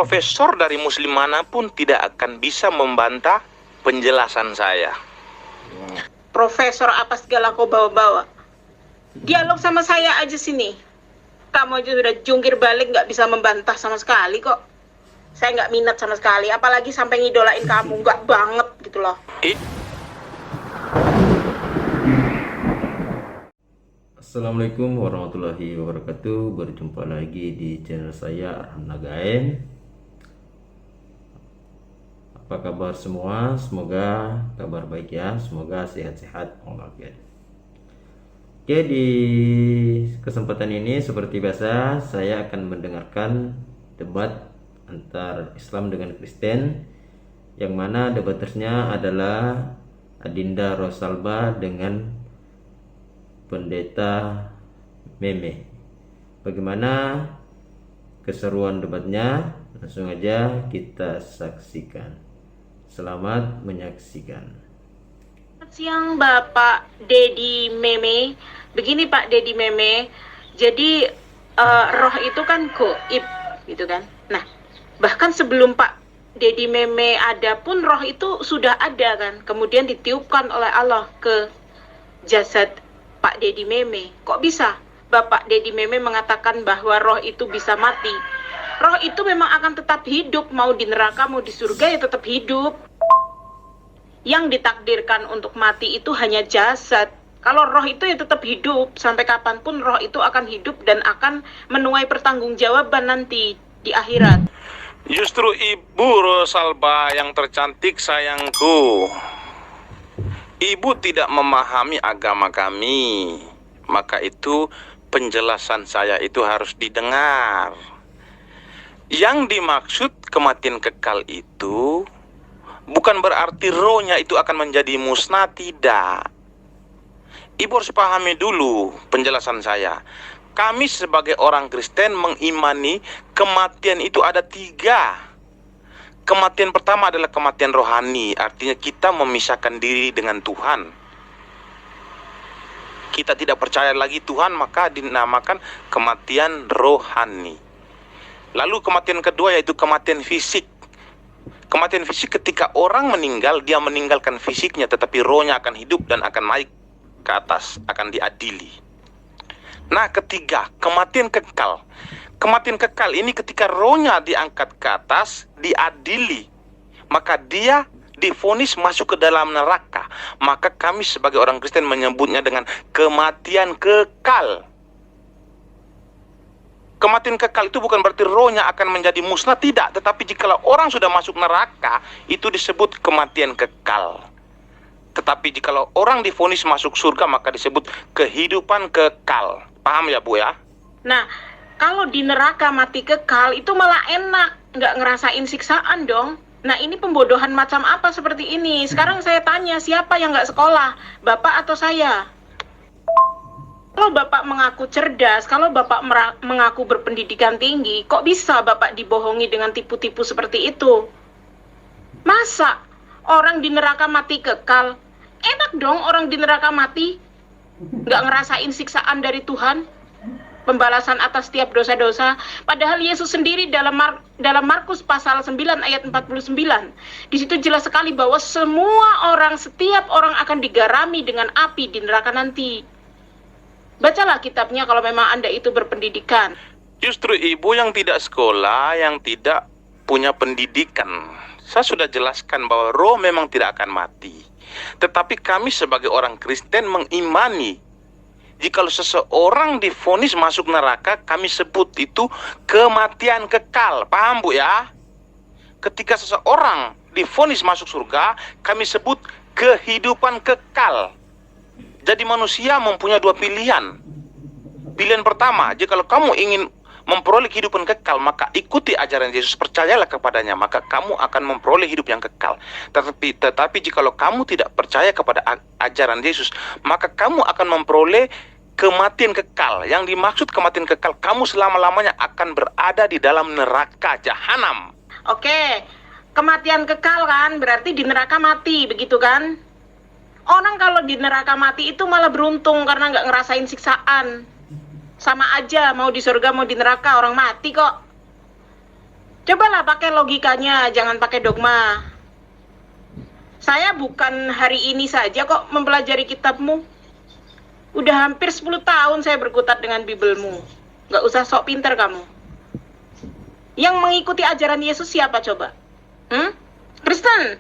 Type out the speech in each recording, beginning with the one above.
profesor dari muslim manapun tidak akan bisa membantah penjelasan saya. Profesor apa segala kau bawa-bawa? Dialog sama saya aja sini. Kamu aja sudah jungkir balik, nggak bisa membantah sama sekali kok. Saya nggak minat sama sekali, apalagi sampai ngidolain kamu, nggak banget gitu loh. Assalamualaikum warahmatullahi wabarakatuh. Berjumpa lagi di channel saya Arham Nagaen. Apa kabar semua? Semoga kabar baik ya. Semoga sehat-sehat walafiat. Oke, di kesempatan ini seperti biasa saya akan mendengarkan debat antar Islam dengan Kristen, yang mana debatersnya adalah Adinda Rosalba dengan Pendeta Meme. Bagaimana keseruan debatnya? Langsung aja kita saksikan. Selamat menyaksikan. Selamat siang Bapak Dedi Meme. Begini Pak Dedi Meme, jadi roh itu kan goib gitu kan. Nah, bahkan sebelum Pak Dedi Meme ada pun roh itu sudah ada kan. Kemudian ditiupkan oleh Allah ke jasad Pak Dedi Meme. Kok bisa Bapak Dedi Meme mengatakan bahwa roh itu bisa mati? Roh itu memang akan tetap hidup, mau di neraka mau di surga ya tetap hidup. Yang ditakdirkan untuk mati itu hanya jasad. Kalau roh itu ya tetap hidup, sampai kapanpun roh itu akan hidup dan akan menuai pertanggungjawaban nanti di akhirat. Justru Ibu Rosalba yang tercantik sayangku, Ibu tidak memahami agama kami, maka itu penjelasan saya itu harus didengar. Yang dimaksud kematian kekal itu bukan berarti rohnya itu akan menjadi musnah, tidak. Ibu harus pahami dulu penjelasan saya. Kami sebagai orang Kristen mengimani kematian itu ada 3. Kematian pertama adalah kematian rohani, artinya kita memisahkan diri dengan Tuhan. Kita tidak percaya lagi Tuhan, maka dinamakan kematian rohani. Lalu kematian kedua yaitu kematian fisik. Kematian fisik ketika orang meninggal, dia meninggalkan fisiknya, tetapi rohnya akan hidup dan akan naik ke atas, akan diadili. Nah, ketiga, kematian kekal. Kematian kekal ini ketika rohnya diangkat ke atas, diadili, maka dia divonis masuk ke dalam neraka. Maka kami sebagai orang Kristen menyebutnya dengan kematian kekal. Kematian kekal itu bukan berarti rohnya akan menjadi musnah, tidak. Tetapi jikalau orang sudah masuk neraka, itu disebut kematian kekal. Tetapi jikalau orang divonis masuk surga, maka disebut kehidupan kekal. Paham ya Bu ya? Nah, kalau di neraka mati kekal itu malah enak, nggak ngerasain siksaan dong. Nah, ini pembodohan macam apa seperti ini? Sekarang saya tanya, siapa yang nggak sekolah? Bapak atau saya? Kalau Bapak mengaku cerdas, kalau Bapak mengaku berpendidikan tinggi, kok bisa Bapak dibohongi dengan tipu-tipu seperti itu? Masa orang di neraka mati kekal? Enak dong orang di neraka mati, nggak ngerasain siksaan dari Tuhan, pembalasan atas setiap dosa-dosa. Padahal Yesus sendiri dalam Markus pasal 9 ayat 49, di situ jelas sekali bahwa semua orang, setiap orang akan digarami dengan api di neraka nanti. Bacalah kitabnya kalau memang Anda itu berpendidikan. Justru ibu yang tidak sekolah, yang tidak punya pendidikan. Saya sudah jelaskan bahwa roh memang tidak akan mati. Tetapi kami sebagai orang Kristen mengimani, jikalau seseorang divonis masuk neraka, kami sebut itu kematian kekal. Paham Bu ya? Ketika seseorang divonis masuk surga, kami sebut kehidupan kekal. Jadi manusia mempunyai 2 pilihan. Pilihan pertama, jikalau kamu ingin memperoleh kehidupan kekal, maka ikuti ajaran Yesus, percayalah kepadanya, maka kamu akan memperoleh hidup yang kekal. Tetapi jikalau kamu tidak percaya kepada ajaran Yesus, maka kamu akan memperoleh kematian kekal. Yang dimaksud kematian kekal, kamu selama-lamanya akan berada di dalam neraka jahanam. Oke, kematian kekal kan berarti di neraka mati, begitu kan? Orang kalau di neraka mati itu malah beruntung karena nggak ngerasain siksaan. Sama aja, mau di surga mau di neraka, orang mati kok. Cobalah pakai logikanya, jangan pakai dogma. Saya bukan hari ini saja kok mempelajari kitabmu. Udah hampir 10 tahun saya berkutat dengan Bibelmu. Nggak usah sok pinter kamu. Yang mengikuti ajaran Yesus siapa coba? Kristen.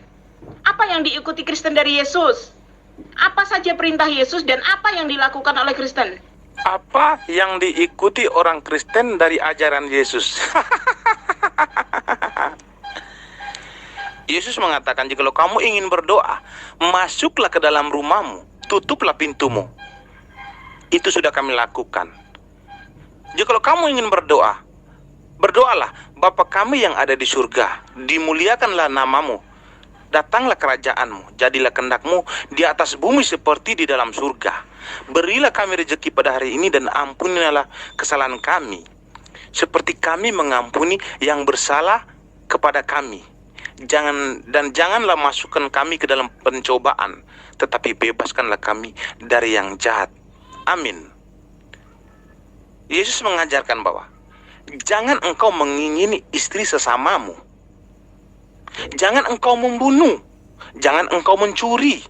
Apa yang diikuti Kristen dari Yesus? Apa saja perintah Yesus dan apa yang dilakukan oleh Kristen? Apa yang diikuti orang Kristen dari ajaran Yesus? Yesus mengatakan, jikalau kamu ingin berdoa, masuklah ke dalam rumahmu, tutuplah pintumu. Itu sudah kami lakukan. Jikalau kamu ingin berdoa, berdoalah, Bapa kami yang ada di surga, dimuliakanlah namamu, datanglah kerajaanmu, jadilah kehendakmu di atas bumi seperti di dalam surga. Berilah kami rezeki pada hari ini dan ampunilah kesalahan kami, seperti kami mengampuni yang bersalah kepada kami. Janganlah masukkan kami ke dalam pencobaan, tetapi bebaskanlah kami dari yang jahat. Amin. Yesus mengajarkan bahwa jangan engkau mengingini istri sesamamu. Jangan engkau membunuh. Jangan engkau mencuri.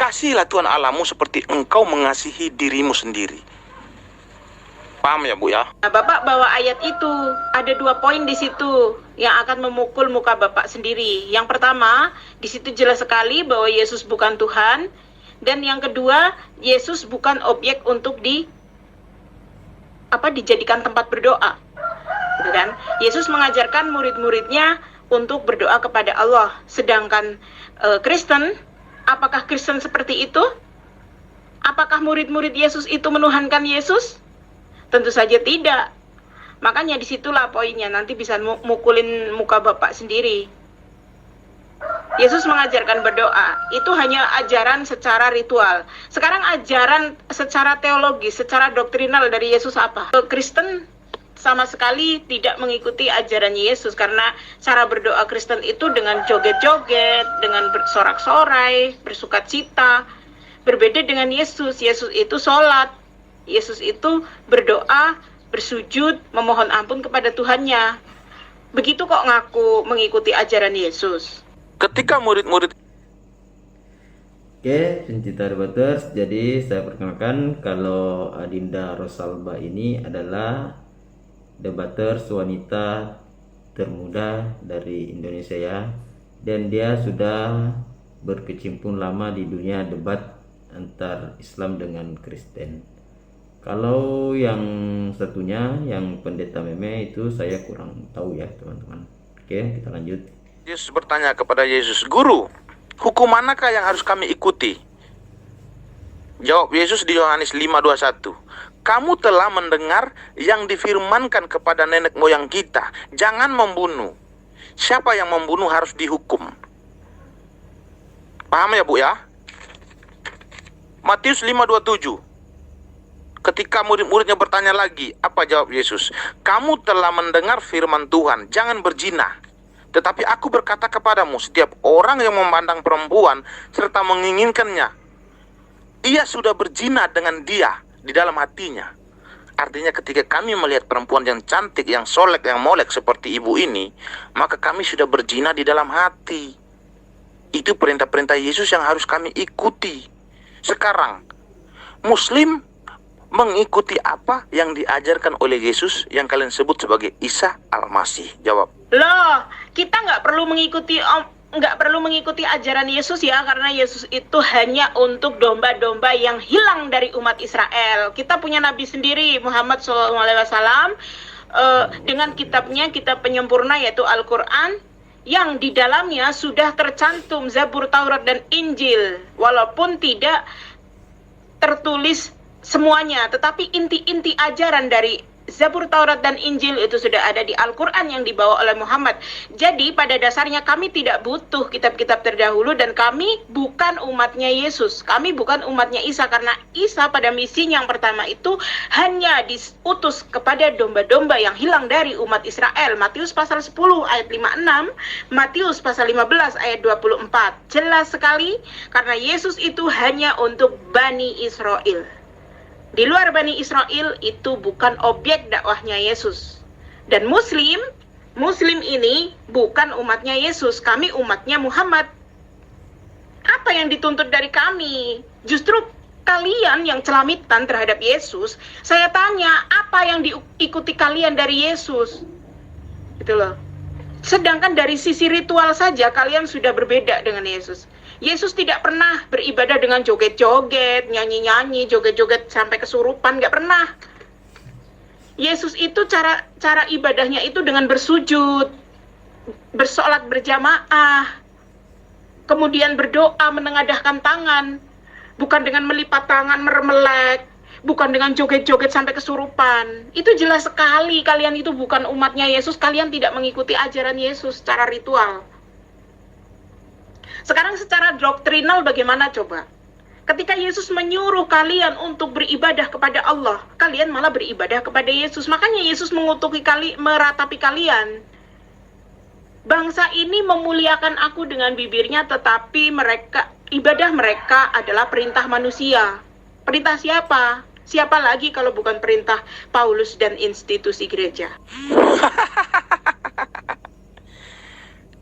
Kasihilah Tuhan Allahmu seperti engkau mengasihi dirimu sendiri. Paham ya Bu ya? Nah, Bapak bawa ayat itu, ada 2 poin di situ yang akan memukul muka Bapak sendiri. Yang pertama, di situ jelas sekali bahwa Yesus bukan Tuhan, dan yang kedua, Yesus bukan objek untuk dijadikan tempat berdoa. Gitu kan? Yesus mengajarkan murid-muridnya untuk berdoa kepada Allah. Sedangkan Kristen, apakah Kristen seperti itu? Apakah murid-murid Yesus itu menuhankan Yesus? Tentu saja tidak. Makanya disitulah poinnya, nanti bisa mukulin muka Bapak sendiri. Yesus mengajarkan berdoa, itu hanya ajaran secara ritual. Sekarang ajaran secara teologis, secara doktrinal dari Yesus apa? Kristen sama sekali tidak mengikuti ajaran Yesus, karena cara berdoa Kristen itu dengan joget-joget, dengan bersorak-sorai, bersukacita. Berbeda dengan Yesus. Yesus itu sholat. Yesus itu berdoa, bersujud, memohon ampun kepada Tuhannya. Begitu kok ngaku mengikuti ajaran Yesus. Ketika murid-murid... Oke, pencinta debaters, jadi saya perkenalkan kalau Adinda Rosalba ini adalah debaters wanita termuda dari Indonesia ya. Dan dia sudah berkecimpung lama di dunia debat antar Islam dengan Kristen. Kalau yang satunya, yang pendeta meme itu saya kurang tahu ya teman-teman. Oke, kita lanjut. Yesus bertanya kepada Yesus, Guru, hukum manakah yang harus kami ikuti? Jawab Yesus di Yohanes 5:21. Kamu telah mendengar yang difirmankan kepada nenek moyang kita, jangan membunuh. Siapa yang membunuh harus dihukum. Paham ya Bu ya? Matius 5:27. Ketika murid-muridnya bertanya lagi, apa jawab Yesus? Kamu telah mendengar firman Tuhan, jangan berzina. Tetapi aku berkata kepadamu, setiap orang yang memandang perempuan serta menginginkannya, ia sudah berzina dengan dia di dalam hatinya. Artinya ketika kami melihat perempuan yang cantik, yang solek, yang molek seperti ibu ini, maka kami sudah berzina di dalam hati. Itu perintah-perintah Yesus yang harus kami ikuti. Sekarang, Muslim mengikuti apa yang diajarkan oleh Yesus yang kalian sebut sebagai Isa Al-Masih? Jawab. Loh, kita nggak perlu mengikuti ajaran Yesus ya, karena Yesus itu hanya untuk domba-domba yang hilang dari umat Israel. Kita punya nabi sendiri, Muhammad SAW, dengan kitabnya, kitab penyempurna yaitu Al-Quran, yang di dalamnya sudah tercantum Zabur, Taurat, dan Injil, walaupun tidak tertulis semuanya, tetapi inti-inti ajaran dari Zabur, Taurat, dan Injil itu sudah ada di Al-Quran yang dibawa oleh Muhammad. Jadi pada dasarnya kami tidak butuh kitab-kitab terdahulu, dan kami bukan umatnya Yesus. Kami bukan umatnya Isa, karena Isa pada misinya yang pertama itu hanya diutus kepada domba-domba yang hilang dari umat Israel. Matius pasal 10 ayat 56, Matius pasal 15 ayat 24. Jelas sekali, karena Yesus itu hanya untuk Bani Israel. Di luar Bani Israel itu bukan objek dakwahnya Yesus. Dan Muslim ini bukan umatnya Yesus, kami umatnya Muhammad. Apa yang dituntut dari kami? Justru kalian yang celamitan terhadap Yesus. Saya tanya, apa yang diikuti kalian dari Yesus? Gitu loh. Sedangkan dari sisi ritual saja kalian sudah berbeda dengan Yesus. Yesus tidak pernah beribadah dengan joget-joget, nyanyi-nyanyi, joget-joget sampai kesurupan, nggak pernah. Yesus itu cara ibadahnya itu dengan bersujud, bersolat berjamaah, kemudian berdoa menengadahkan tangan, bukan dengan melipat tangan meremelek, bukan dengan joget-joget sampai kesurupan. Itu jelas sekali kalian itu bukan umatnya Yesus, kalian tidak mengikuti ajaran Yesus secara ritual. Sekarang secara doktrinal bagaimana coba? Ketika Yesus menyuruh kalian untuk beribadah kepada Allah, kalian malah beribadah kepada Yesus. Makanya Yesus meratapi kalian. Bangsa ini memuliakan aku dengan bibirnya, tetapi ibadah mereka adalah perintah manusia. Perintah siapa? Siapa lagi kalau bukan perintah Paulus dan institusi gereja?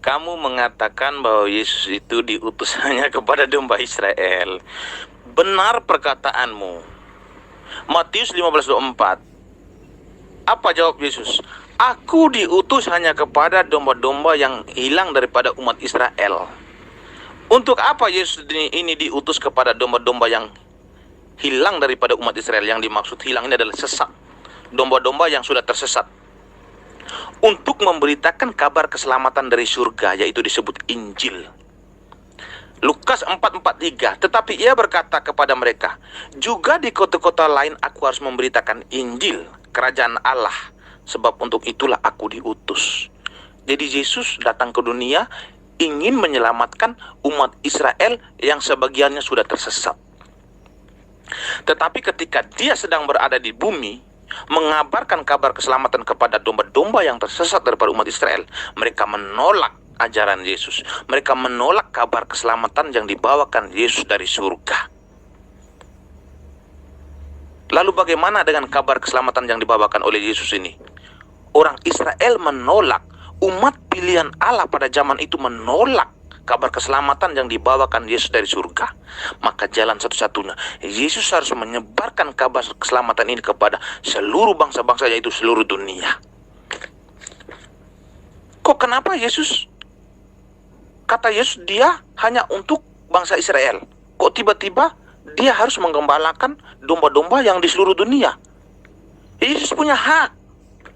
Kamu mengatakan bahwa Yesus itu diutus hanya kepada domba Israel. Benar perkataanmu. Matius 15:24. Apa jawab Yesus? Aku diutus hanya kepada domba-domba yang hilang daripada umat Israel. Untuk apa Yesus ini diutus kepada domba-domba yang hilang daripada umat Israel? Yang dimaksud hilang ini adalah sesat. Domba-domba yang sudah tersesat. Untuk memberitakan kabar keselamatan dari surga, yaitu disebut Injil. Lukas 4:43. Tetapi ia berkata kepada mereka, juga di kota-kota lain aku harus memberitakan Injil kerajaan Allah, sebab untuk itulah aku diutus. Jadi Yesus datang ke dunia ingin menyelamatkan umat Israel yang sebagiannya sudah tersesat. Tetapi ketika dia sedang berada di bumi, mengabarkan kabar keselamatan kepada domba-domba yang tersesat daripada umat Israel, mereka menolak ajaran Yesus. Mereka menolak kabar keselamatan yang dibawakan Yesus dari surga. Lalu bagaimana dengan kabar keselamatan yang dibawakan oleh Yesus ini? Orang Israel menolak, umat pilihan Allah pada zaman itu menolak kabar keselamatan yang dibawakan Yesus dari surga. Maka jalan satu-satunya, Yesus harus menyebarkan kabar keselamatan ini kepada seluruh bangsa-bangsa, yaitu seluruh dunia. Kok kenapa Yesus? Kata Yesus dia hanya untuk bangsa Israel. Kok tiba-tiba dia harus menggembalakan domba-domba yang di seluruh dunia? Yesus punya hak.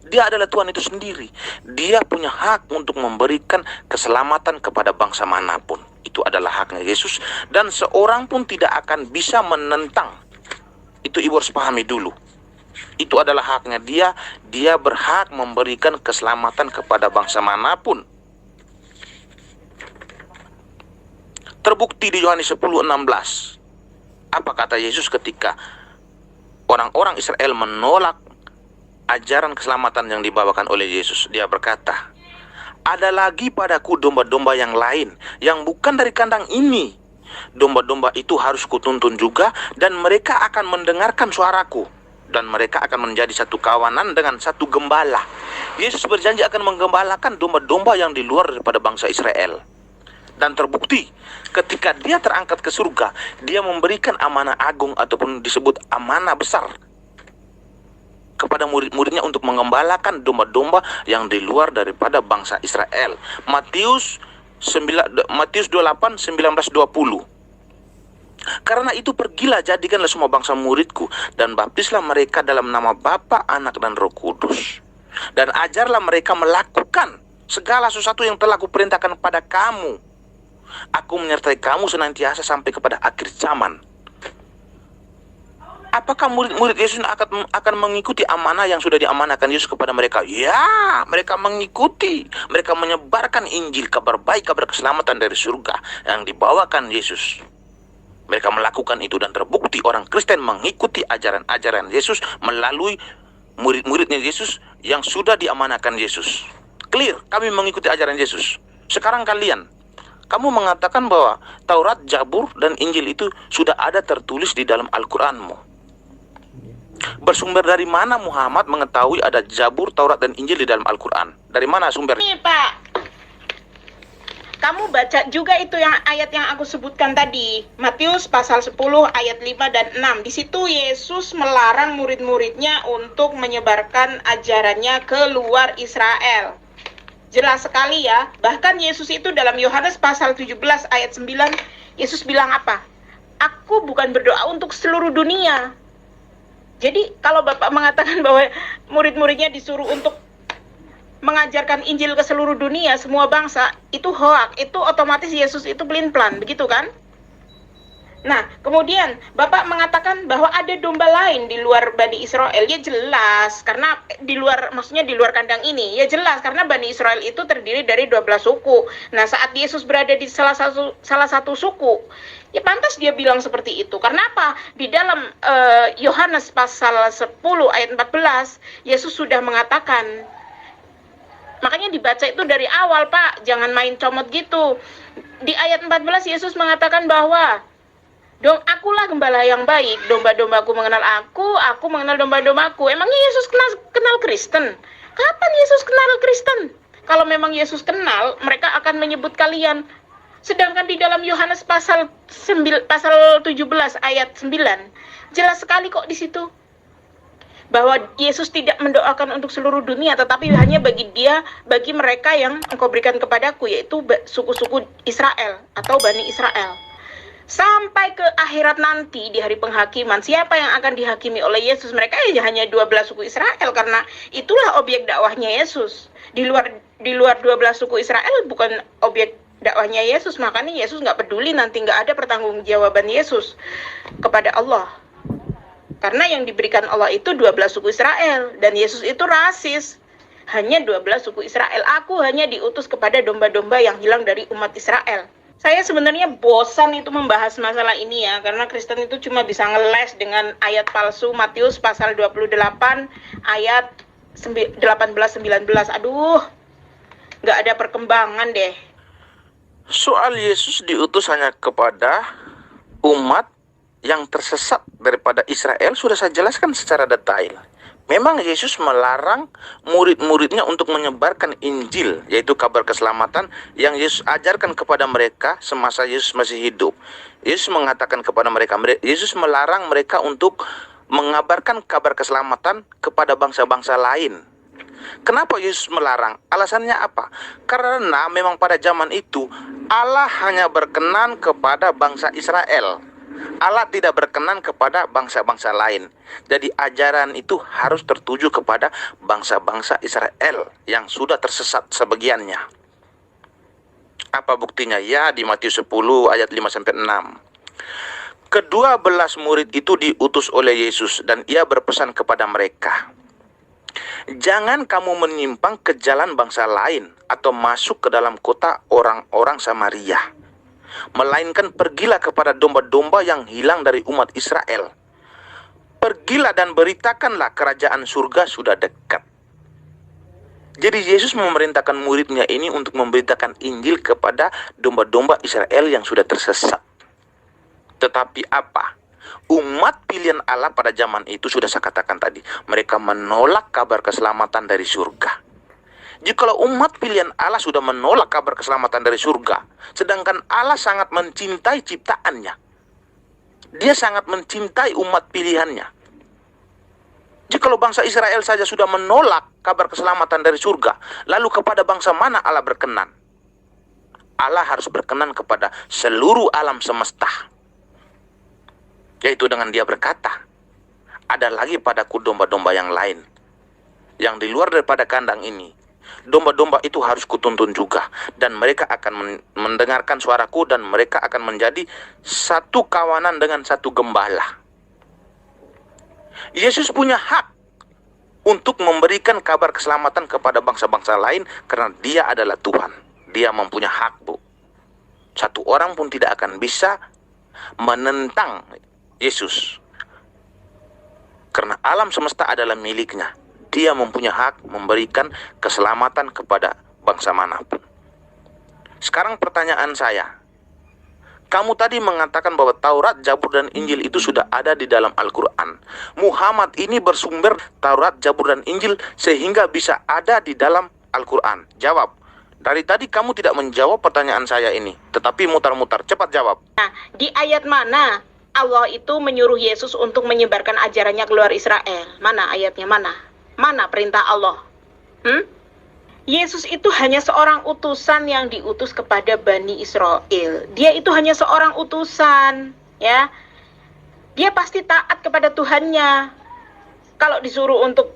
Dia adalah Tuhan itu sendiri. Dia punya hak untuk memberikan keselamatan kepada bangsa manapun. Itu adalah haknya Yesus. Dan seorang pun tidak akan bisa menentang. Itu ibu harus pahami dulu. Itu adalah haknya dia. Dia berhak memberikan keselamatan kepada bangsa manapun. Terbukti di Yohanes 10:16. Apa kata Yesus ketika orang-orang Israel menolak ajaran keselamatan yang dibawakan oleh Yesus? Dia berkata, ada lagi padaku domba-domba yang lain yang bukan dari kandang ini. Domba-domba itu harus kutuntun juga, dan mereka akan mendengarkan suaraku, dan mereka akan menjadi satu kawanan dengan satu gembala. Yesus berjanji akan menggembalakan domba-domba yang di luar daripada bangsa Israel. Dan terbukti ketika dia terangkat ke surga, dia memberikan amanah agung ataupun disebut amanah besar kepada murid-muridnya untuk mengembalakan domba-domba yang di luar daripada bangsa Israel. Matius 28:19-20. Karena itu pergilah, jadikanlah semua bangsa muridku, dan baptislah mereka dalam nama Bapa, Anak, dan Roh Kudus. Dan ajarlah mereka melakukan segala sesuatu yang telah kuperintahkan kepada kamu. Aku menyertai kamu senantiasa sampai kepada akhir zaman. Apakah murid-murid Yesus akan mengikuti amanah yang sudah diamanahkan Yesus kepada mereka? Ya, mereka mengikuti. Mereka menyebarkan Injil, kabar baik, kabar keselamatan dari surga yang dibawakan Yesus. Mereka melakukan itu, dan terbukti orang Kristen mengikuti ajaran-ajaran Yesus melalui murid-muridnya Yesus yang sudah diamanahkan Yesus. Clear, kami mengikuti ajaran Yesus. Sekarang kamu mengatakan bahwa Taurat, Zabur, dan Injil itu sudah ada tertulis di dalam Al-Quranmu. Bersumber dari mana Muhammad mengetahui ada Zabur, Taurat, dan Injil di dalam Al-Quran? Dari mana sumbernya? Nih Pak, kamu baca juga itu yang ayat yang aku sebutkan tadi. Matius pasal 10 ayat 5 dan 6. Di situ Yesus melarang murid-muridnya untuk menyebarkan ajarannya ke luar Israel. Jelas sekali ya. Bahkan Yesus itu dalam Yohanes pasal 17 ayat 9, Yesus bilang apa? Aku bukan berdoa untuk seluruh dunia. Jadi kalau Bapak mengatakan bahwa murid-muridnya disuruh untuk mengajarkan Injil ke seluruh dunia, semua bangsa, itu hoak. Itu otomatis Yesus itu pelin-pelan, begitu kan? Nah, kemudian Bapak mengatakan bahwa ada domba lain di luar Bani Israel. Ya jelas, karena di luar, maksudnya di luar kandang ini. Ya jelas, karena Bani Israel itu terdiri dari 12 suku. Nah, saat Yesus berada di salah satu suku, ya pantas dia bilang seperti itu. Karena apa? Di dalam Yohanes pasal 10 ayat 14, Yesus sudah mengatakan, makanya dibaca itu dari awal, Pak. Jangan main comot gitu. Di ayat 14 Yesus mengatakan bahwa akulah gembala yang baik, domba-dombaku mengenal aku mengenal domba-dombaku. Emangnya Yesus kenal Kristen? Kapan Yesus kenal Kristen? Kalau memang Yesus kenal, mereka akan menyebut kalian. Sedangkan di dalam Yohanes pasal 17 ayat 9, jelas sekali kok di situ bahwa Yesus tidak mendoakan untuk seluruh dunia, tetapi hanya bagi mereka yang engkau berikan kepadaku, yaitu suku-suku Israel atau Bani Israel. Sampai ke akhirat nanti di hari penghakiman, siapa yang akan dihakimi oleh Yesus? Mereka hanya 12 suku Israel, karena itulah objek dakwahnya Yesus. Di luar 12 suku Israel bukan objek dakwahnya Yesus. Makanya Yesus nggak peduli, nanti nggak ada pertanggungjawaban Yesus kepada Allah. Karena yang diberikan Allah itu 12 suku Israel, dan Yesus itu rasis. Hanya 12 suku Israel. Aku hanya diutus kepada domba-domba yang hilang dari umat Israel. Saya sebenarnya bosan itu membahas masalah ini ya, karena Kristen itu cuma bisa ngeles dengan ayat palsu Matius pasal 28 ayat 18-19. Aduh, nggak ada perkembangan deh. Soal Yesus diutus hanya kepada umat yang tersesat daripada Israel sudah saya jelaskan secara detail. Memang Yesus melarang murid-muridnya untuk menyebarkan Injil, yaitu kabar keselamatan yang Yesus ajarkan kepada mereka semasa Yesus masih hidup. Yesus mengatakan kepada mereka, Yesus melarang mereka untuk mengabarkan kabar keselamatan kepada bangsa-bangsa lain. Kenapa Yesus melarang? Alasannya apa? Karena memang pada zaman itu Allah hanya berkenan kepada bangsa Israel. Allah tidak berkenan kepada bangsa-bangsa lain. Jadi ajaran itu harus tertuju kepada bangsa-bangsa Israel yang sudah tersesat sebagiannya. Apa buktinya? Ya, di Matius 10 ayat 5-6. Kedua belas murid itu diutus oleh Yesus dan ia berpesan kepada mereka, jangan kamu menyimpang ke jalan bangsa lain atau masuk ke dalam kota orang-orang Samaria, melainkan pergilah kepada domba-domba yang hilang dari umat Israel. Pergilah dan beritakanlah kerajaan surga sudah dekat. Jadi Yesus memerintahkan muridnya ini untuk memberitakan Injil kepada domba-domba Israel yang sudah tersesat. Tetapi apa? Umat pilihan Allah pada zaman itu sudah saya katakan tadi, mereka menolak kabar keselamatan dari surga. Jikalau umat pilihan Allah sudah menolak kabar keselamatan dari surga, sedangkan Allah sangat mencintai ciptaannya, dia sangat mencintai umat pilihannya. Jikalau bangsa Israel saja sudah menolak kabar keselamatan dari surga, lalu kepada bangsa mana Allah berkenan? Allah harus berkenan kepada seluruh alam semesta. Yaitu dengan dia berkata, ada lagi padaku domba-domba yang lain, yang di luar daripada kandang ini. Domba-domba itu harus kutuntun juga, dan mereka akan mendengarkan suaraku, dan mereka akan menjadi satu kawanan dengan satu gembala. Yesus punya hak untuk memberikan kabar keselamatan kepada bangsa-bangsa lain, karena dia adalah Tuhan. Dia mempunyai hak, Bu. Satu orang pun tidak akan bisa menentang Yesus, karena alam semesta adalah miliknya. Dia mempunyai hak memberikan keselamatan kepada bangsa manapun. Sekarang pertanyaan saya, Kamu tadi mengatakan bahwa Taurat, Zabur, dan Injil itu sudah ada di dalam Al-Quran. Muhammad ini bersumber Taurat, Zabur, dan Injil sehingga bisa ada di dalam Al-Quran. Jawab. Dari tadi kamu tidak menjawab pertanyaan saya ini, tetapi mutar-mutar. Cepat jawab. Nah, di ayat mana Allah itu menyuruh Yesus untuk menyebarkan ajarannya keluar Israel? Mana ayatnya? Mana perintah Allah? Yesus itu hanya seorang utusan yang diutus kepada Bani Israel. Dia itu hanya seorang utusan, ya. Dia pasti taat kepada Tuhannya. Kalau disuruh untuk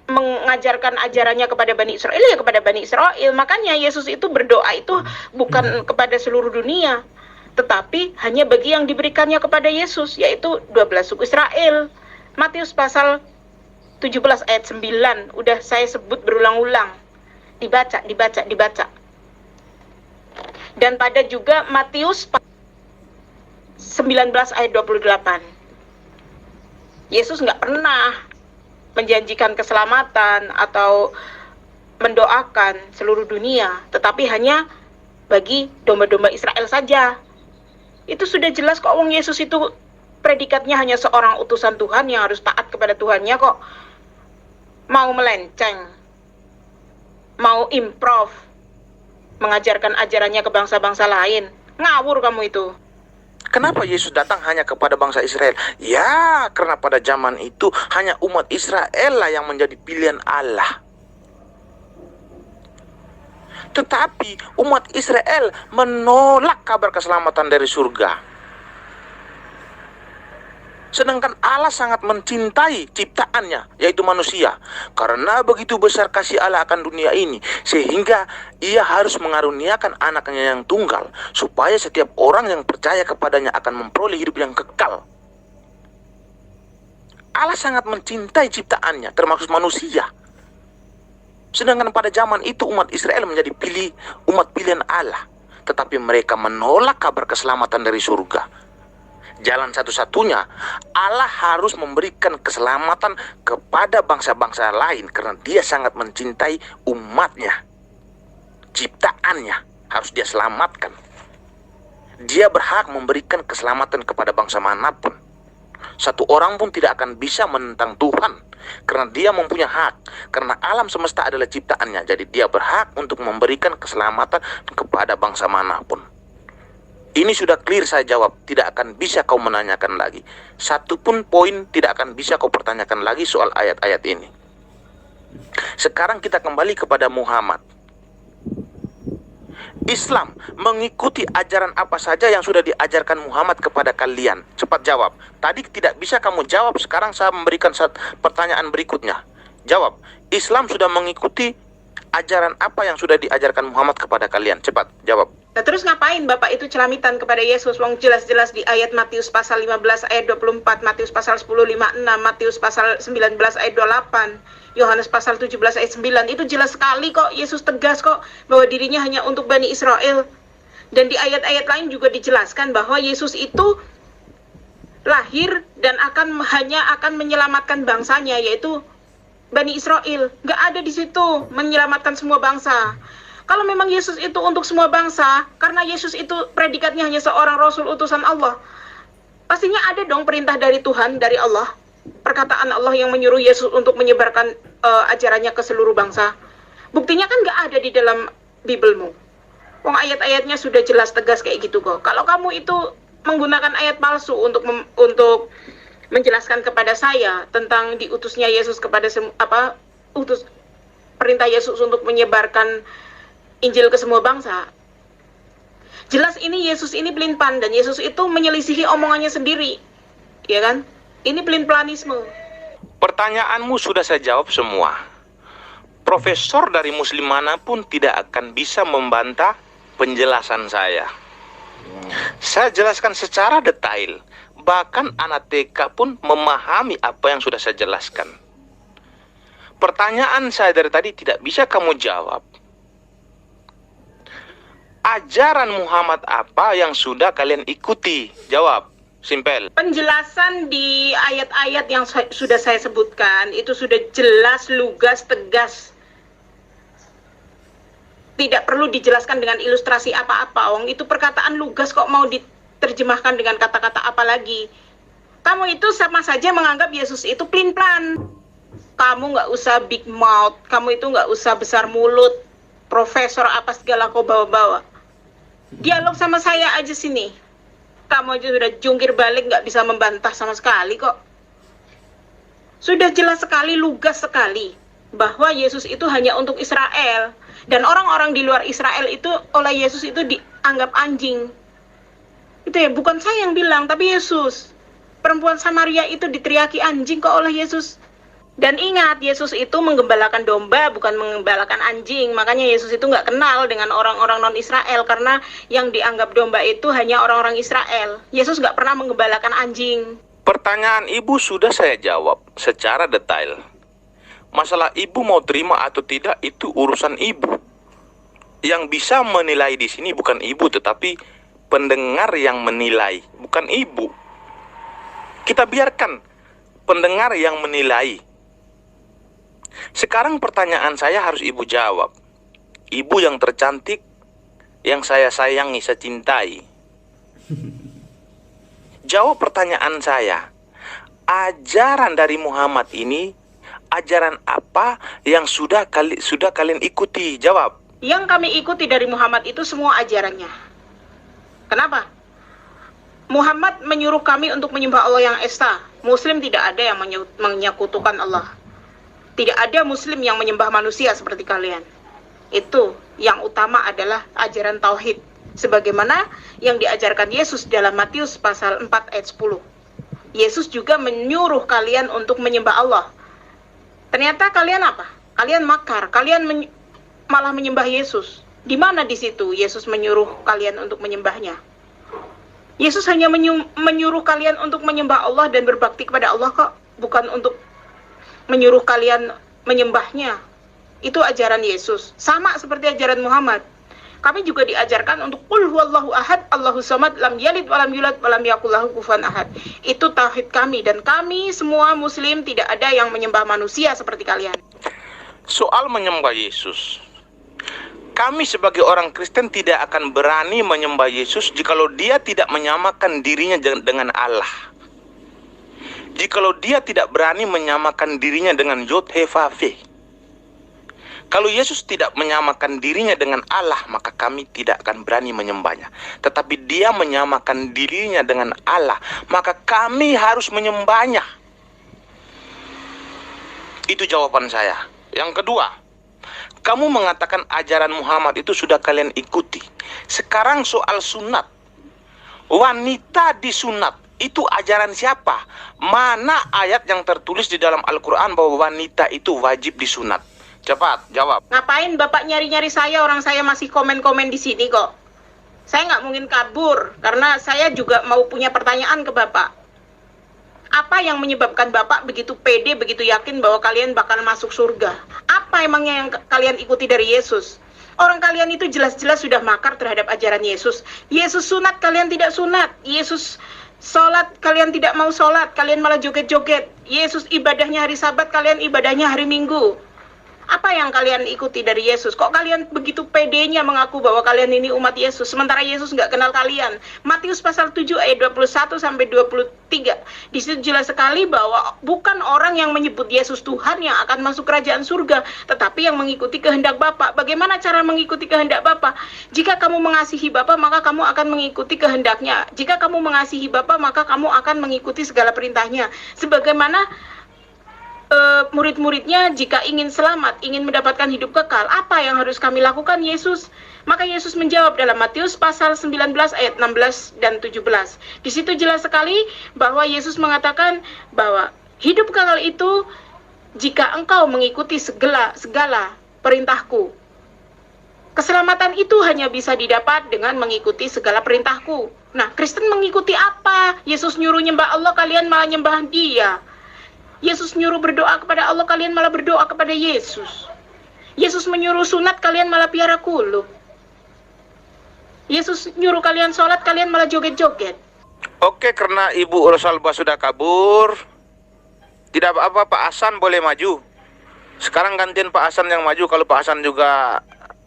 mengajarkan ajarannya kepada Bani Israel, ya kepada Bani Israel. Makanya Yesus itu berdoa itu bukan kepada seluruh dunia, tetapi hanya bagi yang diberikannya kepada Yesus, yaitu 12 suku Israel. Matius pasal 17 ayat 9, udah saya sebut berulang-ulang. Dibaca. Dan pada juga Matius 19 ayat 28. Yesus nggak pernah menjanjikan keselamatan atau mendoakan seluruh dunia, tetapi hanya bagi domba-domba Israel saja. Itu sudah jelas kok, wong Yesus itu predikatnya hanya seorang utusan Tuhan yang harus taat kepada Tuhannya kok. Mau melenceng, mau improv, mengajarkan ajarannya ke bangsa-bangsa lain. Ngawur kamu itu. Kenapa Yesus datang hanya kepada bangsa Israel? Ya, karena pada zaman itu hanya umat Israel lah yang menjadi pilihan Allah. Tetapi umat Israel menolak kabar keselamatan dari surga. Sedangkan Allah sangat mencintai ciptaannya, yaitu manusia. Karena begitu besar kasih Allah akan dunia ini, sehingga ia harus mengaruniakan anaknya yang tunggal, supaya setiap orang yang percaya kepadanya akan memperoleh hidup yang kekal. Allah sangat mencintai ciptaannya, termasuk manusia. Sedangkan pada zaman itu umat Israel menjadi umat pilihan Allah. Tetapi mereka menolak kabar keselamatan dari surga. Jalan satu-satunya, Allah harus memberikan keselamatan kepada bangsa-bangsa lain karena dia sangat mencintai umatnya. Ciptaannya harus dia selamatkan. Dia berhak memberikan keselamatan kepada bangsa manapun. Satu orang pun tidak akan bisa menentang Tuhan karena dia mempunyai hak. Karena alam semesta adalah ciptaannya, jadi dia berhak untuk memberikan keselamatan kepada bangsa manapun. Ini sudah clear saya jawab, tidak akan bisa kau menanyakan lagi. Satu pun poin tidak akan bisa kau pertanyakan lagi soal ayat-ayat ini. Sekarang kita kembali kepada Muhammad. Islam mengikuti ajaran apa saja yang sudah diajarkan Muhammad kepada kalian? Cepat jawab. Tadi tidak bisa kamu jawab, sekarang saya memberikan pertanyaan berikutnya. Jawab. Islam sudah mengikuti ajaran apa yang sudah diajarkan Muhammad kepada kalian? Cepat jawab. Nah, terus ngapain Bapak itu celamitan kepada Yesus? Wong jelas-jelas di ayat Matius pasal 15 ayat 24, Matius pasal 10 56, Matius pasal 19 ayat 28, Yohanes pasal 17 ayat 9. Itu jelas sekali kok, Yesus tegas kok bahwa dirinya hanya untuk Bani Israel. Dan di ayat-ayat lain juga dijelaskan bahwa Yesus itu lahir dan hanya akan menyelamatkan bangsanya, yaitu Bani Israel. Nggak ada di situ menyelamatkan semua bangsa. Kalau memang Yesus itu untuk semua bangsa, karena Yesus itu predikatnya hanya seorang Rasul utusan Allah, pastinya ada dong perintah dari Tuhan, dari Allah. Perkataan Allah yang menyuruh Yesus untuk menyebarkan ajarannya ke seluruh bangsa. Buktinya kan nggak ada di dalam Bibelmu. Wong ayat-ayatnya sudah jelas tegas kayak gitu kok. Kalau kamu itu menggunakan ayat palsu untuk menjelaskan kepada saya tentang diutusnya Yesus kepada perintah Yesus untuk menyebarkan Injil ke semua bangsa. Jelas ini Yesus ini pelin-pelan dan Yesus itu menyelisihi omongannya sendiri. Ya kan? Ini pelin-pelanisme. Pertanyaanmu sudah saya jawab semua. Profesor dari muslim manapun tidak akan bisa membantah penjelasan saya. Saya jelaskan secara detail. Bahkan anak TK pun memahami apa yang sudah saya jelaskan. Pertanyaan saya dari tadi tidak bisa kamu jawab. Ajaran Muhammad apa yang sudah kalian ikuti? Jawab, simpel. Penjelasan di ayat-ayat yang sudah saya sebutkan itu sudah jelas, lugas, tegas. Tidak perlu dijelaskan dengan ilustrasi apa-apa. Itu perkataan lugas kok mau terjemahkan dengan kata-kata apa lagi. Kamu itu sama saja menganggap Yesus itu plin-plan. Kamu nggak usah big mouth, kamu itu nggak usah besar mulut, profesor apa segala kau bawa-bawa. Dialog sama saya aja sini. Kamu aja sudah jungkir balik, nggak bisa membantah sama sekali kok. Sudah jelas sekali, lugas sekali, bahwa Yesus itu hanya untuk Israel. Dan orang-orang di luar Israel itu oleh Yesus itu dianggap anjing. Itu ya, bukan saya yang bilang, tapi Yesus. Perempuan Samaria itu diteriaki anjing kok oleh Yesus. Dan ingat, Yesus itu menggembalakan domba, bukan menggembalakan anjing. Makanya Yesus itu nggak kenal dengan orang-orang non-Israel, karena yang dianggap domba itu hanya orang-orang Israel. Yesus nggak pernah menggembalakan anjing. Pertanyaan ibu sudah saya jawab secara detail. Masalah ibu mau terima atau tidak itu urusan ibu. Yang bisa menilai di sini bukan ibu, tetapi pendengar yang menilai, bukan ibu. Kita biarkan pendengar yang menilai. Sekarang pertanyaan saya harus ibu jawab. Ibu yang tercantik, yang saya sayangi, saya cintai. Jawab pertanyaan saya. Ajaran dari Muhammad ini, ajaran apa yang sudah kalian ikuti? Jawab. Yang kami ikuti dari Muhammad itu semua ajarannya. Kenapa? Muhammad menyuruh kami untuk menyembah Allah yang esa. Muslim tidak ada yang menyekutukan Allah. Tidak ada Muslim yang menyembah manusia seperti kalian. Itu yang utama adalah ajaran tauhid, sebagaimana yang diajarkan Yesus dalam Matius pasal 4 ayat 10. Yesus juga menyuruh kalian untuk menyembah Allah. Ternyata kalian apa? Kalian makar, kalian malah menyembah Yesus. Di mana di situ Yesus menyuruh kalian untuk menyembahnya? Yesus hanya menyuruh kalian untuk menyembah Allah dan berbakti kepada Allah kok, bukan untuk menyuruh kalian menyembahnya. Itu ajaran Yesus, sama seperti ajaran Muhammad. Kami juga diajarkan untuk qul huwallahu ahad, Allahus samad, lam yalid walam yulad walam yakul lahu kufuwan ahad. Itu tauhid kami, dan kami semua Muslim tidak ada yang menyembah manusia seperti kalian. Soal menyembah Yesus, kami sebagai orang Kristen tidak akan berani menyembah Yesus jikalau dia tidak menyamakan dirinya dengan Allah. Jikalau dia tidak berani menyamakan dirinya dengan Yod He Vav Ve. Kalau Yesus tidak menyamakan dirinya dengan Allah, maka kami tidak akan berani menyembahnya. Tetapi dia menyamakan dirinya dengan Allah, maka kami harus menyembahnya. Itu jawaban saya. Yang kedua, kamu mengatakan ajaran Muhammad itu sudah kalian ikuti. Sekarang soal sunat. Wanita disunat. Itu ajaran siapa? Mana ayat yang tertulis di dalam Al-Quran bahwa wanita itu wajib disunat? Cepat, jawab. Ngapain Bapak nyari-nyari saya, orang saya masih komen-komen di sini kok. Saya nggak mungkin kabur, karena saya juga mau punya pertanyaan ke Bapak. Apa yang menyebabkan Bapak begitu pede, begitu yakin bahwa kalian bakal masuk surga? Apa emangnya yang kalian ikuti dari Yesus? Orang kalian itu jelas-jelas sudah makar terhadap ajaran Yesus. Yesus sunat, kalian tidak sunat. Yesus sholat, kalian tidak mau sholat, kalian malah joget-joget. Yesus ibadahnya hari Sabat, kalian ibadahnya hari Minggu. Apa yang kalian ikuti dari Yesus? Kok kalian begitu pedenya mengaku bahwa kalian ini umat Yesus, sementara Yesus nggak kenal kalian? Matius pasal 7 ayat 21 sampai 23. Di situ jelas sekali bahwa bukan orang yang menyebut Yesus Tuhan yang akan masuk kerajaan surga, tetapi yang mengikuti kehendak Bapa. Bagaimana cara mengikuti kehendak Bapa? Jika kamu mengasihi Bapa, maka kamu akan mengikuti kehendaknya. Jika kamu mengasihi Bapa, maka kamu akan mengikuti segala perintahnya. Sebagaimana murid-muridnya jika ingin selamat, ingin mendapatkan hidup kekal, apa yang harus kami lakukan Yesus? Maka Yesus menjawab dalam Matius pasal 19 ayat 16 dan 17. Di situ jelas sekali bahwa Yesus mengatakan bahwa hidup kekal itu jika engkau mengikuti segala perintahku. Keselamatan itu hanya bisa didapat dengan mengikuti segala perintahku. Nah, Kristen mengikuti apa? Yesus nyuruh nyembah Allah, kalian malah nyembah Dia. Yesus nyuruh berdoa kepada Allah, kalian malah berdoa kepada Yesus. Yesus menyuruh sunat, kalian malah piara kulub. Yesus nyuruh kalian sholat, kalian malah joget-joget. Oke, karena Ibu Rosalba sudah kabur, tidak apa-apa, Pak Hasan boleh maju. Sekarang gantian Pak Hasan yang maju. Kalau Pak Hasan juga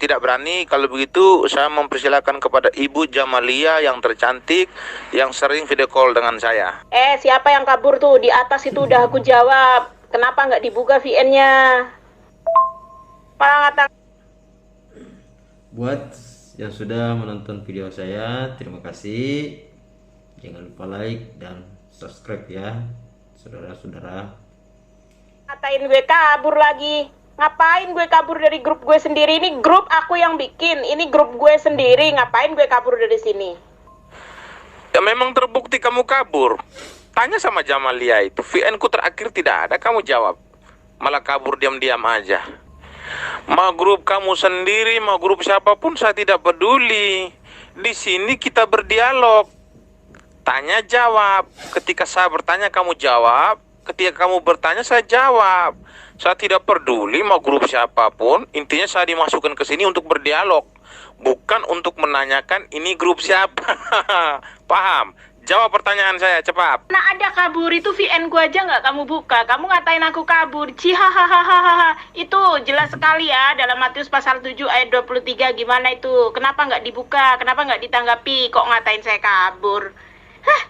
tidak berani, kalau begitu saya mempersilakan kepada Ibu Jamalia yang tercantik, yang sering video call dengan saya. Siapa yang kabur tuh? Di atas itu udah aku jawab. Kenapa nggak dibuka VN-nya? Buat yang sudah menonton video saya, terima kasih. Jangan lupa like dan subscribe ya, saudara-saudara. Ngatain gue kabur lagi. Ngapain gue kabur dari grup gue sendiri? Ini grup aku yang bikin. Ini grup gue sendiri. Ngapain gue kabur dari sini? Ya memang terbukti kamu kabur. Tanya sama Jamalia itu, VN ku terakhir tidak ada, kamu jawab. Malah kabur diam-diam aja. Mau grup kamu sendiri, mau grup siapapun, saya tidak peduli. Di sini kita berdialog. Tanya jawab. Ketika saya bertanya kamu jawab. Ketika kamu bertanya saya jawab. Saya tidak peduli mau grup siapapun. Intinya saya dimasukkan ke sini untuk berdialog, bukan untuk menanyakan ini grup siapa. Paham? Jawab pertanyaan saya cepat. Nah ada kabur itu VN ku aja nggak kamu buka. Kamu ngatain aku kabur. Cihahaha. Itu jelas sekali ya dalam Matius pasal 7 ayat 23. Gimana itu? Kenapa nggak dibuka? Kenapa nggak ditanggapi? Kok ngatain saya kabur? Hah,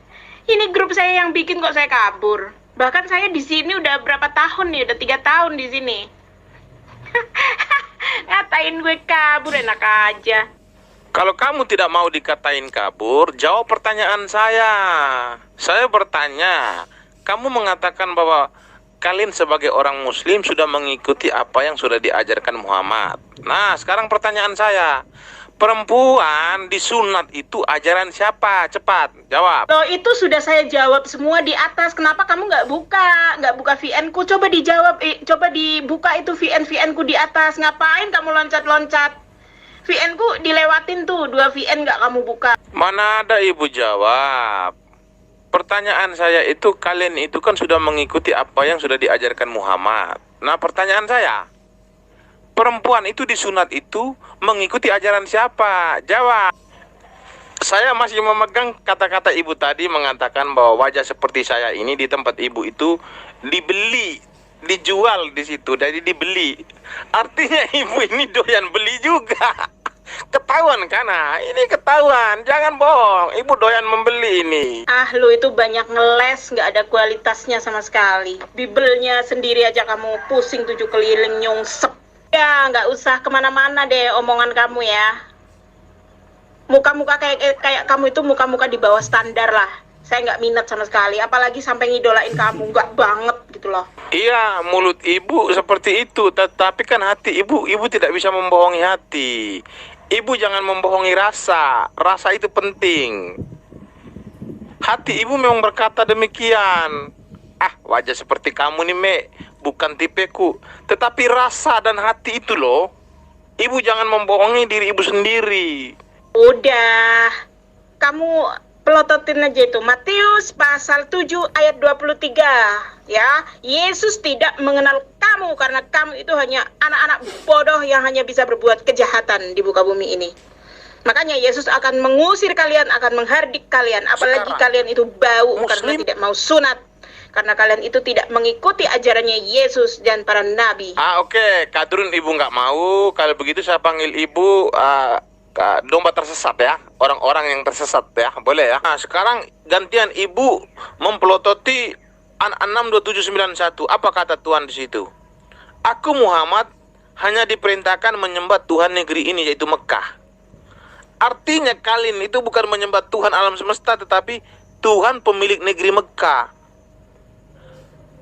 ini grup saya yang bikin kok saya kabur. Bahkan saya di sini udah berapa tahun nih? Udah 3 tahun di sini. Ngatain gue kabur, enak aja. Kalau kamu tidak mau dikatain kabur, jawab pertanyaan saya. Saya bertanya, kamu mengatakan bahwa kalian sebagai orang muslim sudah mengikuti apa yang sudah diajarkan Muhammad. Nah, sekarang pertanyaan saya, perempuan disunat itu ajaran siapa? Cepat, jawab. Loh, itu sudah saya jawab semua di atas. Kenapa kamu nggak buka VN ku? Coba dijawab, coba dibuka itu VN ku di atas. Ngapain kamu loncat-loncat? VN ku dilewatin tuh, 2 VN nggak kamu buka. Mana ada ibu jawab. Pertanyaan saya itu, kalian itu kan sudah mengikuti apa yang sudah diajarkan Muhammad. Nah, pertanyaan saya, perempuan itu disunat itu mengikuti ajaran siapa? Jawab. Saya masih memegang kata-kata ibu tadi mengatakan bahwa wajah seperti saya ini di tempat ibu itu dibeli, dijual di situ, jadi dibeli. Artinya ibu ini doyan beli juga. Ketahuan kan? Nah, ini ketahuan. Jangan bohong. Ibu doyan membeli ini. Ah, lu itu banyak ngeles, nggak ada kualitasnya sama sekali. Bibelnya sendiri aja kamu pusing 7 keliling nyungsep. Ya, nggak usah kemana-mana deh omongan kamu ya. Muka-muka kayak kamu itu muka-muka di bawah standar lah. Saya nggak minat sama sekali, apalagi sampai ngidolain kamu, nggak banget gitu loh. Iya, mulut ibu seperti itu, tetapi kan hati ibu tidak bisa membohongi hati. Ibu jangan membohongi rasa, rasa itu penting. Hati ibu memang berkata demikian. Ah, wajah seperti kamu nih, Me, bukan tipeku. Tetapi rasa dan hati itu loh, ibu jangan membohongi diri ibu sendiri. Udah, kamu pelototin aja itu Matius pasal 7 ayat 23 ya. Yesus tidak mengenal kamu karena kamu itu hanya anak-anak bodoh yang hanya bisa berbuat kejahatan di muka bumi ini. Makanya Yesus akan mengusir kalian, akan menghardik kalian, apalagi Sekarang, kalian itu bau Muslim karena tidak mau sunat, karena kalian itu tidak mengikuti ajarannya Yesus dan para nabi. Oke. Kadrun ibu nggak mau. Kalau begitu saya panggil ibu domba tersesat ya, orang-orang yang tersesat ya, boleh ya. Nah, sekarang gantian ibu mempelototi 62791. Apa kata Tuhan di situ? Aku Muhammad hanya diperintahkan menyembah Tuhan negeri ini, yaitu Mekah. Artinya kalian itu bukan menyembah Tuhan alam semesta, tetapi Tuhan pemilik negeri Mekah.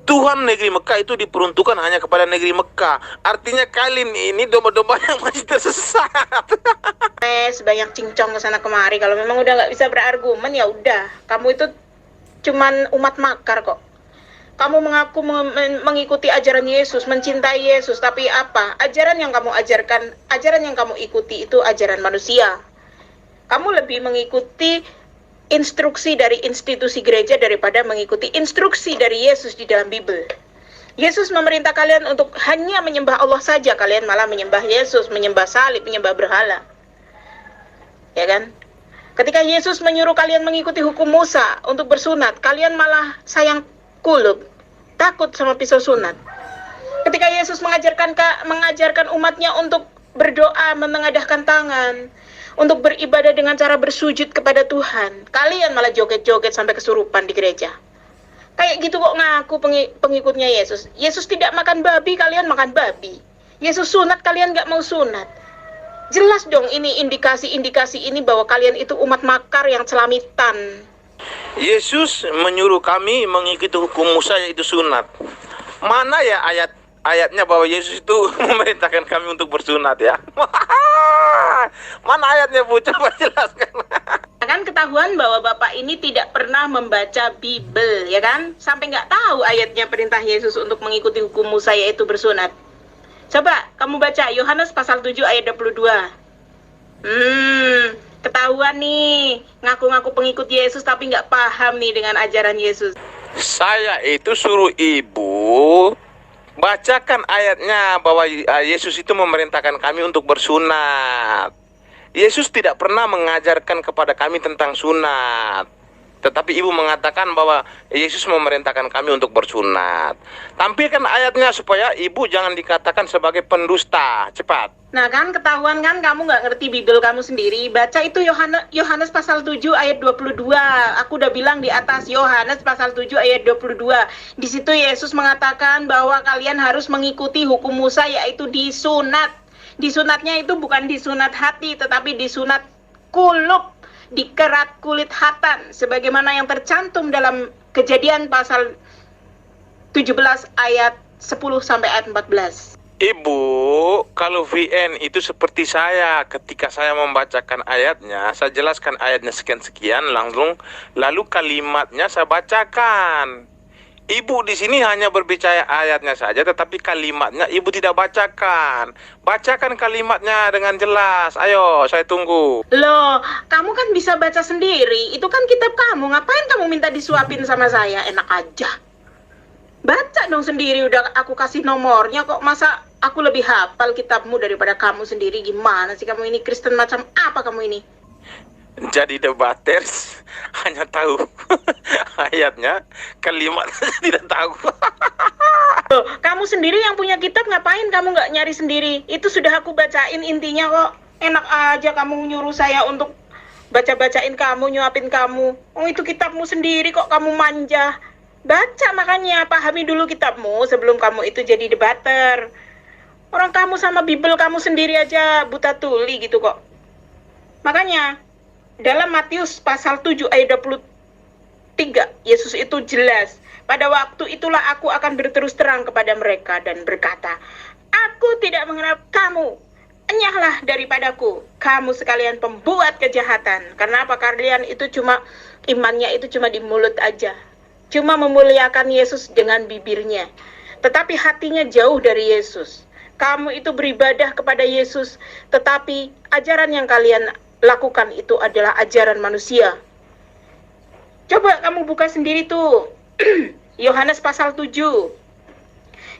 Tuhan negeri Mekah itu diperuntukkan hanya kepada negeri Mekah. Artinya kalian ini domba-domba yang masih tersesat. Sebanyak cincong ke sana kemari. Kalau memang udah nggak bisa berargumen, ya udah. Kamu itu cuman umat makar kok. Kamu mengaku mengikuti ajaran Yesus, mencintai Yesus, tapi apa? Ajaran yang kamu ajarkan, ajaran yang kamu ikuti itu ajaran manusia. Kamu lebih mengikuti instruksi dari institusi gereja daripada mengikuti instruksi dari Yesus di dalam Bible. Yesus memerintah kalian untuk hanya menyembah Allah saja, kalian malah menyembah Yesus, menyembah salib, menyembah berhala. Ya kan? Ketika Yesus menyuruh kalian mengikuti hukum Musa untuk bersunat, kalian malah sayang kulub, takut sama pisau sunat. Ketika Yesus mengajarkan umatnya untuk berdoa, menengadahkan tangan, untuk beribadah dengan cara bersujud kepada Tuhan, kalian malah joget-joget sampai kesurupan di gereja. Kayak gitu kok ngaku pengikutnya Yesus. Yesus tidak makan babi, kalian makan babi. Yesus sunat, kalian nggak mau sunat. Jelas dong ini indikasi-indikasi ini bahwa kalian itu umat makar yang celamitan. Yesus menyuruh kami mengikuti hukum Musa, yaitu sunat. Mana ya ayatnya bahwa Yesus itu memerintahkan kami untuk bersunat ya? Mana ayatnya, Bu? Coba jelaskan. Kan ketahuan bahwa Bapak ini tidak pernah membaca Bible, ya kan? Sampai nggak tahu ayatnya perintah Yesus untuk mengikuti hukum Musa, yaitu bersunat. Coba kamu baca Yohanes pasal 7 ayat 22. Ketahuan nih, ngaku-ngaku pengikut Yesus tapi nggak paham nih dengan ajaran Yesus. Saya itu suruh ibu bacakan ayatnya bahwa Yesus itu memerintahkan kami untuk bersunat. Yesus tidak pernah mengajarkan kepada kami tentang sunat, tetapi ibu mengatakan bahwa Yesus memerintahkan kami untuk bersunat. Tampilkan ayatnya supaya ibu jangan dikatakan sebagai pendusta. Cepat. Nah kan ketahuan kan kamu nggak ngerti Bible kamu sendiri. Baca itu Yohanes pasal 7 ayat 22. Aku udah bilang di atas, Yohanes pasal 7 ayat 22. Di situ Yesus mengatakan bahwa kalian harus mengikuti hukum Musa, yaitu disunat. Disunatnya itu bukan disunat hati, tetapi disunat kuluk, dikerat kulit hatan, sebagaimana yang tercantum dalam Kejadian pasal 17 ayat 10 sampai ayat 14. Ibu, kalau VN itu seperti saya, ketika saya membacakan ayatnya, saya jelaskan ayatnya sekian-sekian, lalu kalimatnya saya bacakan. Ibu di sini hanya berbicara ayatnya saja, tetapi kalimatnya ibu tidak bacakan. Bacakan kalimatnya dengan jelas. Ayo, saya tunggu. Loh, kamu kan bisa baca sendiri. Itu kan kitab kamu. Ngapain kamu minta disuapin sama saya? Enak aja. Baca dong sendiri, udah aku kasih nomornya kok. Masa aku lebih hafal kitabmu daripada kamu sendiri? Gimana sih kamu ini? Kristen macam apa kamu ini? Jadi debaters hanya tahu ayatnya, kalimatnya tidak tahu. Loh, kamu sendiri yang punya kitab, ngapain kamu nggak nyari sendiri? Itu sudah aku bacain intinya kok. Enak aja kamu nyuruh saya untuk baca-bacain kamu, nyuapin kamu. Oh, itu kitabmu sendiri kok kamu manja. Baca makanya, pahami dulu kitabmu sebelum kamu itu jadi debater. Orang kamu sama Bible kamu sendiri aja buta tuli gitu kok. Makanya dalam Matius pasal 7 ayat 23, Yesus itu jelas, pada waktu itulah aku akan berterus terang kepada mereka dan berkata, aku tidak mengenal kamu, enyahlah daripadaku, kamu sekalian pembuat kejahatan. Karena apa? Kalian itu cuma, imannya itu cuma di mulut aja, cuma memuliakan Yesus dengan bibirnya, tetapi hatinya jauh dari Yesus. Kamu itu beribadah kepada Yesus, tetapi ajaran yang kalian lakukan itu adalah ajaran manusia. Coba kamu buka sendiri tuh. Yohanes pasal 7.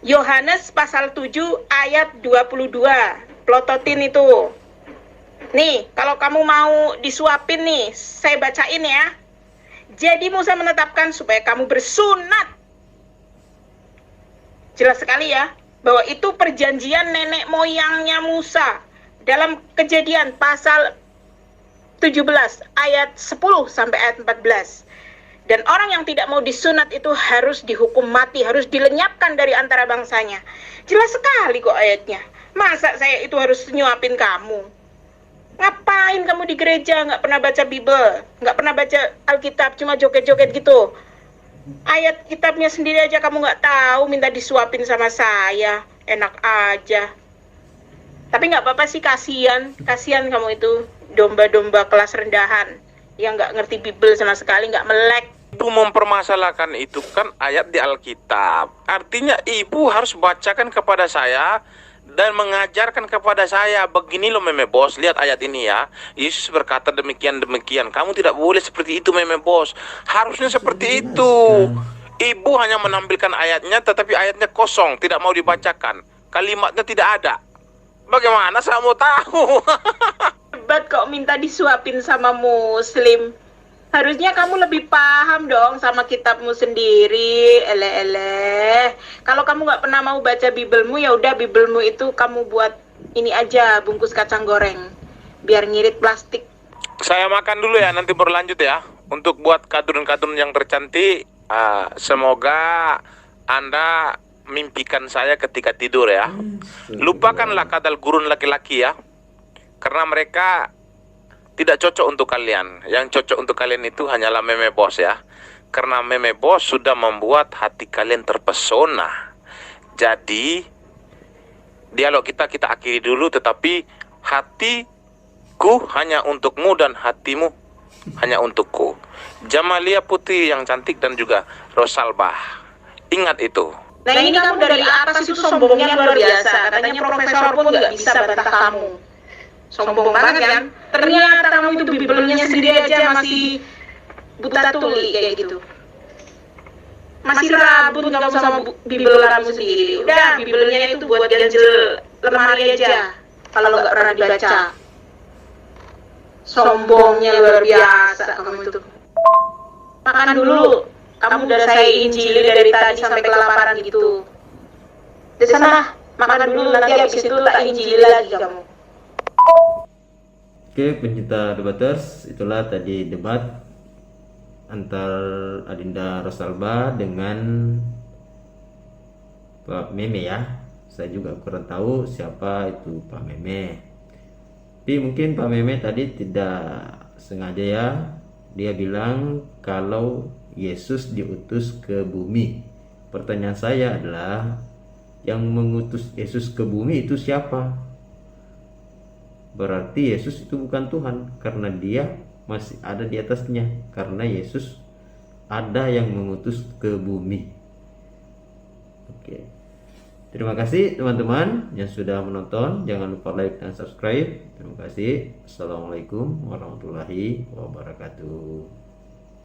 Yohanes pasal 7 ayat 22. Plototin itu. Nih, kalau kamu mau disuapin nih, saya bacain ya. Jadi Musa menetapkan supaya kamu bersunat. Jelas sekali ya, bahwa itu perjanjian nenek moyangnya Musa. Dalam Kejadian pasal 17 ayat 10 sampai ayat 14. Dan orang yang tidak mau disunat itu harus dihukum mati, harus dilenyapkan dari antara bangsanya. Jelas sekali kok ayatnya. Masa saya itu harus nyuapin kamu? Ngapain kamu di gereja nggak pernah baca Bible, nggak pernah baca Alkitab, cuma joget-joget gitu? Ayat kitabnya sendiri aja kamu nggak tahu, minta disuapin sama saya. Enak aja. Tapi nggak apa-apa sih, kasihan kamu itu domba-domba kelas rendahan yang nggak ngerti Bible sama sekali, nggak melek. Ibu mempermasalahkan itu kan ayat di Alkitab. Artinya ibu harus bacakan kepada saya dan mengajarkan kepada saya, begini loh meme bos, lihat ayat ini ya. Yesus berkata demikian. Kamu tidak boleh seperti itu meme bos. Harusnya seperti itu. Ibu hanya menampilkan ayatnya, tetapi ayatnya kosong, tidak mau dibacakan. Kalimatnya tidak ada. Bagaimana saya mau tahu? Hebat kok minta disuapin sama muslim. Harusnya kamu lebih paham dong sama kitabmu sendiri. Ele-ele. Kalau kamu nggak pernah mau baca Biblemu, ya udah Biblemu itu kamu buat ini aja bungkus kacang goreng biar ngirit plastik. Saya makan dulu ya, nanti berlanjut ya. Untuk buat kadrun-kadrun yang tercantik, semoga Anda mimpikan saya ketika tidur ya. Lupakanlah kadal gurun laki-laki ya, karena mereka tidak cocok untuk kalian. Yang cocok untuk kalian itu hanyalah meme bos ya, karena meme bos sudah membuat hati kalian terpesona. Jadi dialog kita akhiri dulu, tetapi hatiku hanya untukmu dan hatimu hanya untukku. Jamalia Putri yang cantik dan juga Rosalba, ingat itu. Nah ini kamu dari atas itu sombongnya luar biasa. Katanya profesor pun nggak bisa bantah kamu. Sombong banget kan? Ternyata kamu itu bibelnya sendiri aja masih buta tuli kayak gitu. Masih rabun kamu sama bibel kamu sendiri. Udah, bibelnya itu buat ganjel lemari aja kalau nggak pernah dibaca. Sombongnya luar biasa kamu itu. Makan dulu. Kamu udah saya injili dari tadi sampai kelaparan gitu. Di sana makan dulu, nanti habis itu tak injili lagi kamu. Oke, pencinta debaters, itulah tadi debat antar Adinda Rosalba dengan Pak Meme ya. Saya juga kurang tahu siapa itu Pak Meme. Tapi mungkin Pak Meme tadi tidak sengaja ya. Dia bilang kalau Yesus diutus ke bumi. Pertanyaan saya adalah, yang mengutus Yesus ke bumi itu siapa? Berarti Yesus itu bukan Tuhan, karena dia masih ada di atasnya, karena Yesus ada yang mengutus ke bumi. Oke. Terima kasih teman-teman yang sudah menonton. Jangan lupa like dan subscribe. Terima kasih. Assalamualaikum warahmatullahi wabarakatuh.